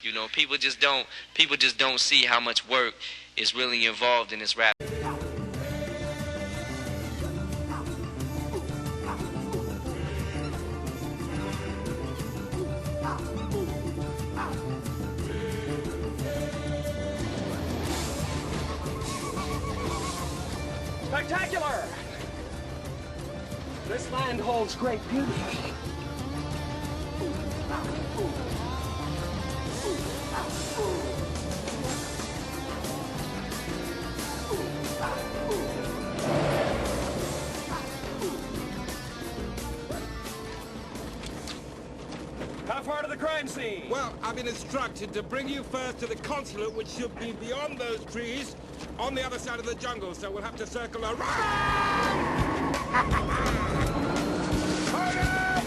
You know, people just don't see how much work is really involved in this rap. Spectacular! This land holds great beauty. How far to the crime scene? Well, I've been instructed to bring you first to the consulate, which should be beyond those trees, on the other side of the jungle, so we'll have to circle around! Hurry!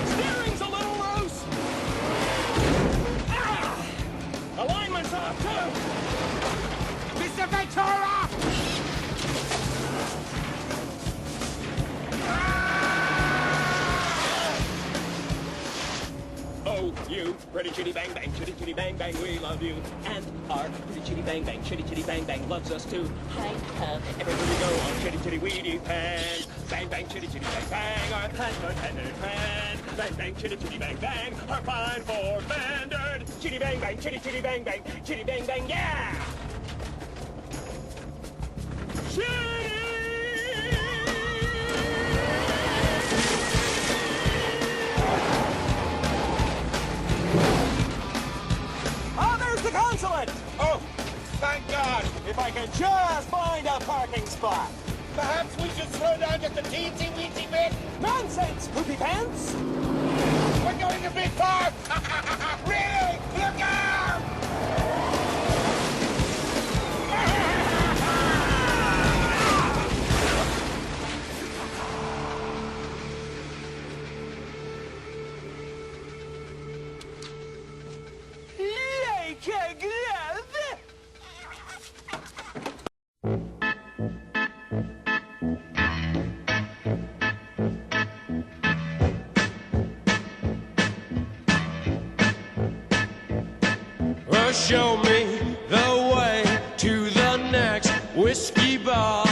Steering's a little loose! Ah! Alignment's off, too! Mr. Ventura! Oh, you, pretty chitty bang bang, chitty chitty bang bang, we love you. And our pretty chitty bang bang, chitty chitty bang bang loves us too. Hi, everywhere we go on chitty chitty weedy pan. Bang bang, chitty chitty bang bang, our tender pan. Bang bang, chitty chitty bang bang, our fine four standard. Chitty bang bang, chitty chitty bang bang, chitty bang bang, yeah! Chitty! The consulate! Oh, thank God! If I could just find a parking spot! Perhaps we should slow down just a teensy-weensy bit? Nonsense, poopy pants! We're going a bit far! Really? Look out! Show me the way to the next whiskey bar.